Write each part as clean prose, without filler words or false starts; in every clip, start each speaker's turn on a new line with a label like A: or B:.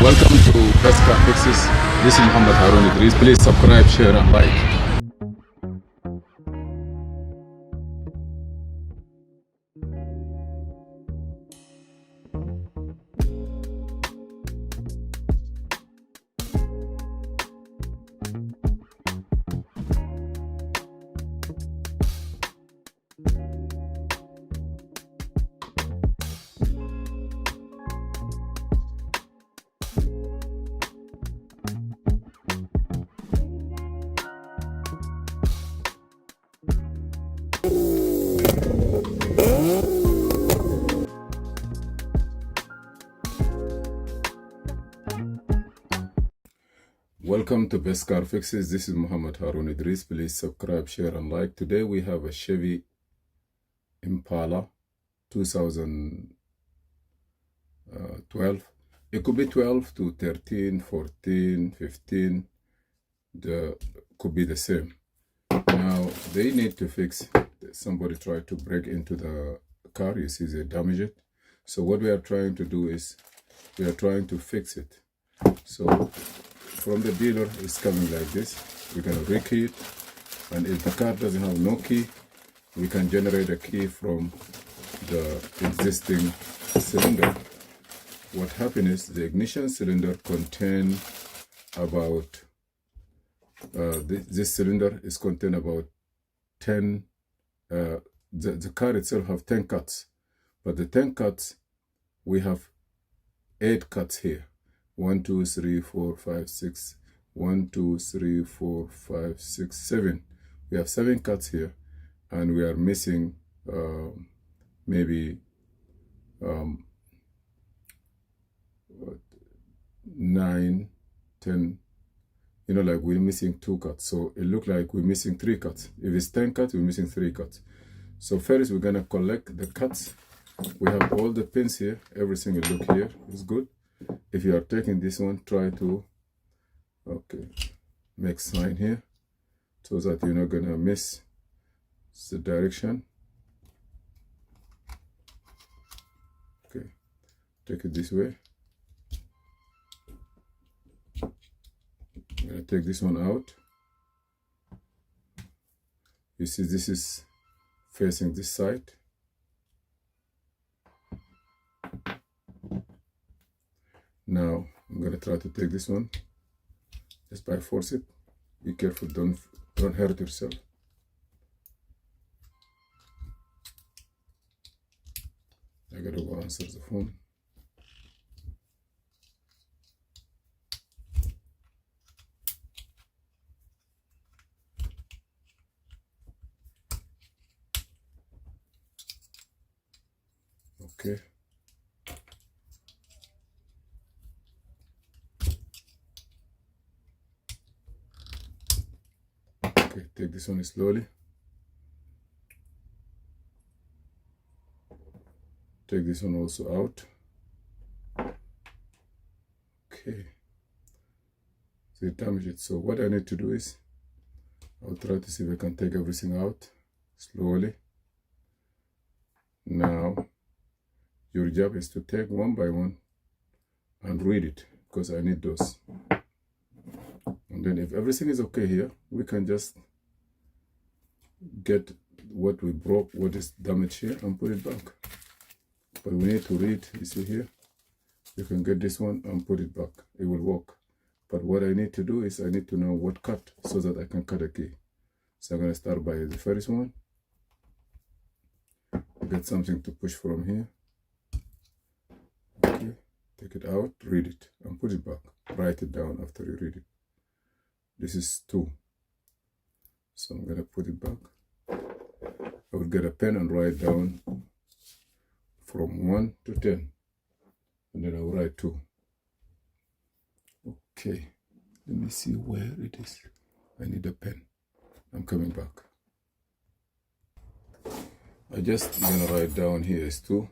A: Welcome to Best Car Fixes. This is Mohamed Harun Idris. Please subscribe, share, and like. Welcome to Best Car Fixes. This is Mohamed Harun Idris. Please subscribe, share, and like. Today we have a Chevy Impala 2012. It could be 12 to 13, 14, 15. Could be the same. Now they need to fix. Somebody tried to break into the car. You see they damaged it. So what we are trying to do is we are trying to fix it. So from the dealer, it's coming like this. We're gonna rekey it, and if the car doesn't have no key, we can generate a key from the existing cylinder. What happened is the ignition cylinder contain about this cylinder is contain about 10. The car itself have 10 cuts, but the 10 cuts we have 8 cuts here. 1, 2, 3, 4, 5, 6. 1, 2, 3, 4, 5, 6, 7. We have 7 cuts here, and we are missing maybe 9, 10. You know, like we're missing 2 cuts. So it look like we're missing 3 cuts. If it's 10 cuts, we're missing 3 cuts. So first, we're gonna collect the cuts. We have all the pins here. Every single look here is good. If you are taking this one, try to make sign here so that you're not gonna miss the direction. Okay, take it this way. I'm gonna take this one out. You see this is facing this side. Now I'm gonna try to take this one just by force it. Be careful, don't hurt yourself. I gotta go answer the phone. Okay. Okay, take this one slowly. Take this one also out. Okay. So you damage it. So what I need to do is I'll try to see if I can take everything out slowly. Now your job is to take one by one and read it, because I need those. And then if everything is okay here, we can just get what we broke, what is damaged here, and put it back. But we need to read. You see here, you can get this one and put it back. It will work. But what I need to do is I need to know what cut so that I can cut a key. So I'm going to start by the first one. Get something to push from here. Okay, take it out, read it, and put it back. Write it down after you read it. This is 2. So I'm going to put it back. I will get a pen and write down from 1 to 10. And then I will write 2. Okay, let me see where it is. I need a pen. I'm coming back. I just gonna write down here is 2.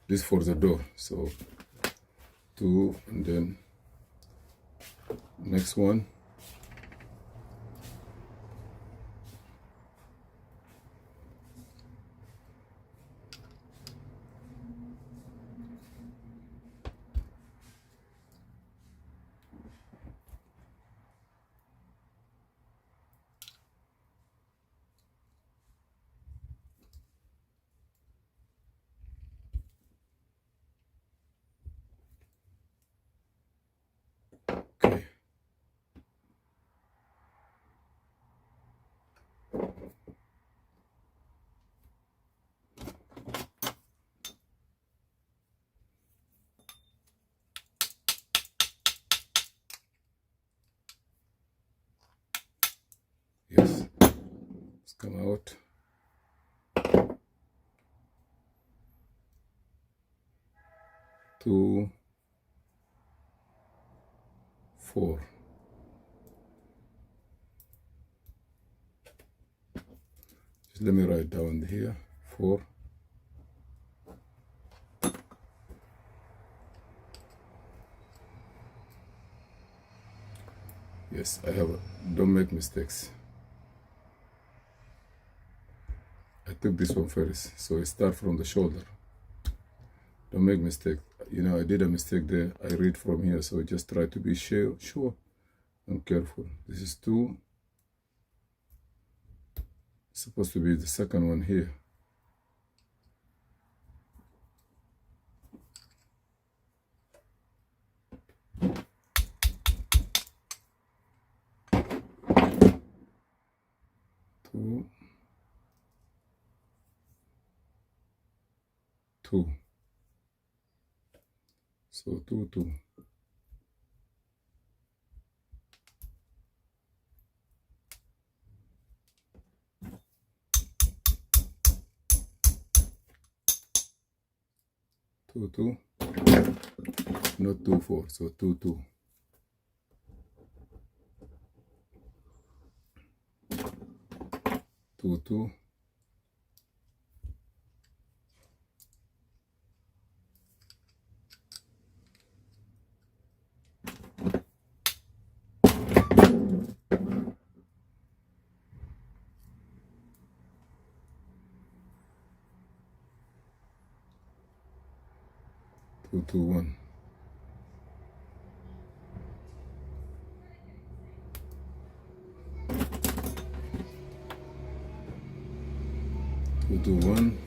A: This for the door. So 2, and then next one. come out. Two, 4. Just let me write down here 4. Yes, I have. Don't make mistakes. I took this one first, so I start from the shoulder. Don't make mistake. You know, I did a mistake there. I read from here, so just try to be sure and careful. This is 2. It's supposed to be the second one here. Two. 2. So 2, 2. 2, 2. Not 2, 4. So 2, 2. 2, 2. 2, 2, 1. 2, 2, 1.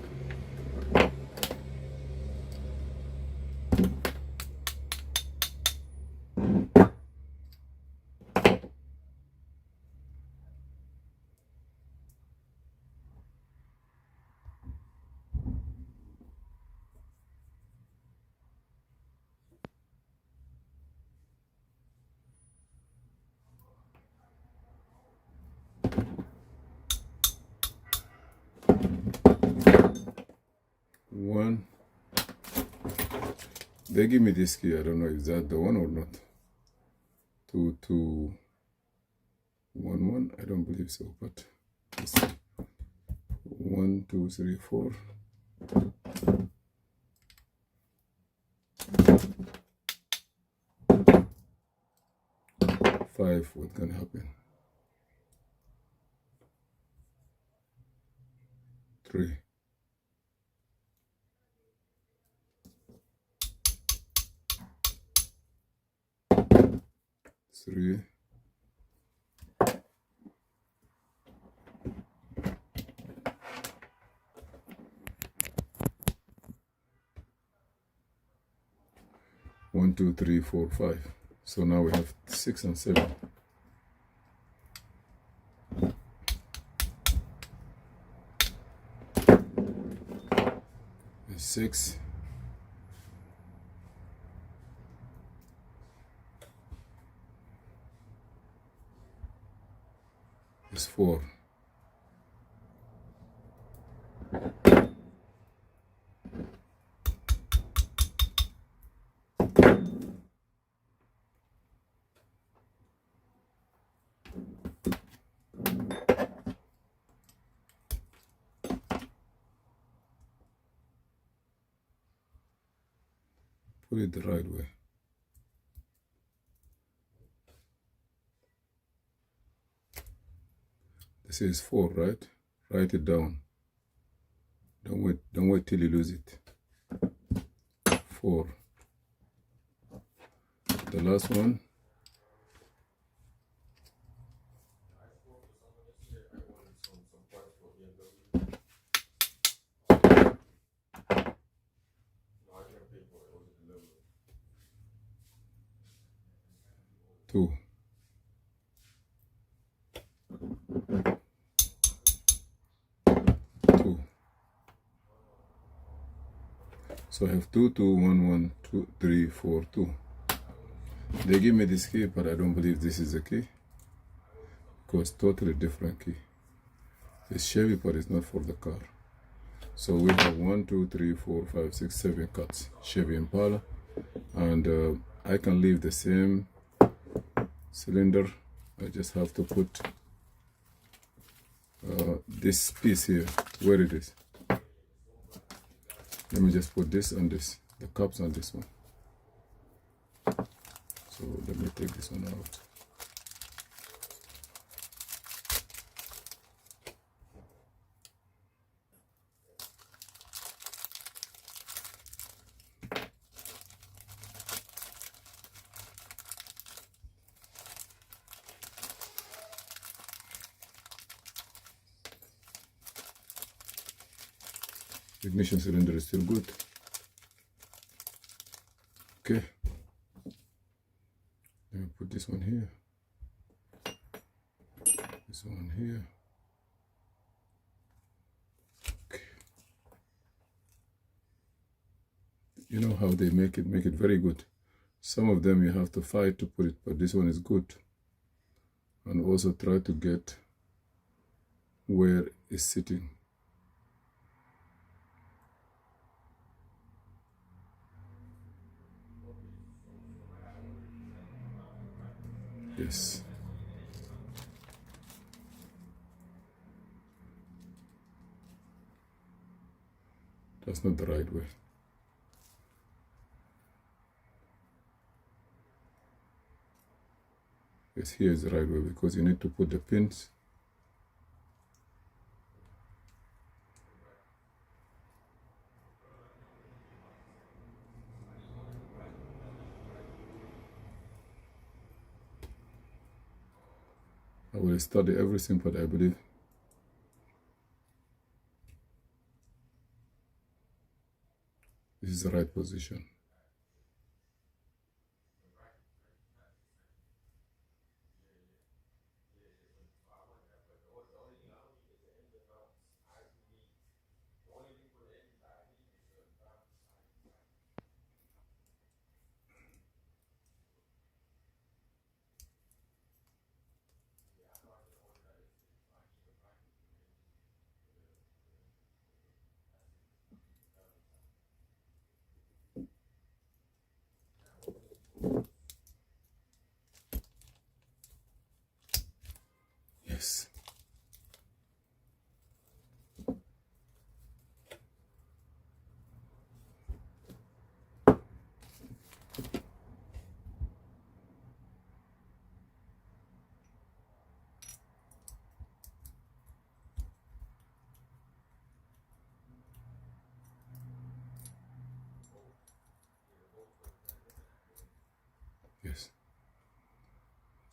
A: 1. They give me this key. I don't know if that's the one or not. 2, 2, 1, 1. I don't believe so, but let's see. 1, 2, 3, 4. 5. What can happen? 3. 3. 1, 2, 3, 4, 5. So now we have 6 and 7. 6. Is 4. Put it the right way. This is 4, right? Write it down. Don't wait till you lose it. 4. The last one. Two. So I have 2, 2, 1, 1, 2, 3, 4, 2. They give me this key, but I don't believe this is a key, because totally different key. It's Chevy, but it's not for the car. So we have 1, 2, 3, 4, 5, 6, 7 cuts. Chevy Impala. And I can leave the same cylinder. I just have to put this piece here where it is. Let me just put this on this, the cups on this one. So let me take this one out. Ignition cylinder is still good. Okay. Let me put this one here. This one here. Okay. You know how they make it very good. Some of them you have to fight to put it, but this one is good. And also try to get where it's sitting. Yes. That's not the right way. Yes, here is the right way because you need to put the pins. I will study everything, but I believe this is the right position. Yes. Yes.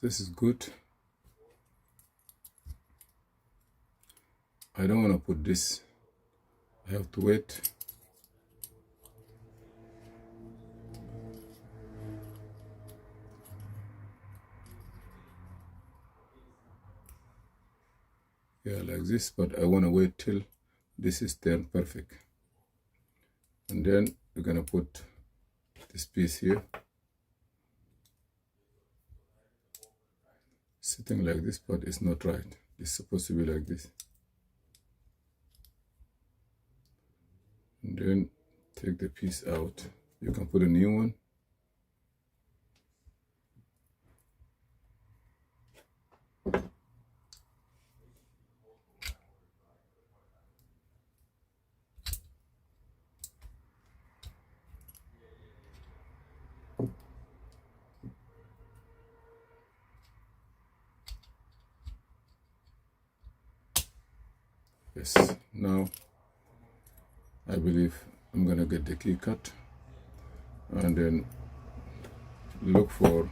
A: This is good. I don't want to put this. I have to wait. Yeah, like this, but I want to wait till this is turned perfect. And then we're going to put this piece here. Sitting like this, but it's not right. It's supposed to be like this. And then take the piece out. You can put a new one. Yes, now I believe I'm gonna get the key cut and then look for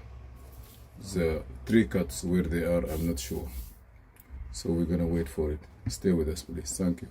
A: the 3 cuts where they are. I'm not sure, so we're gonna wait for it. Stay with us, please. Thank you.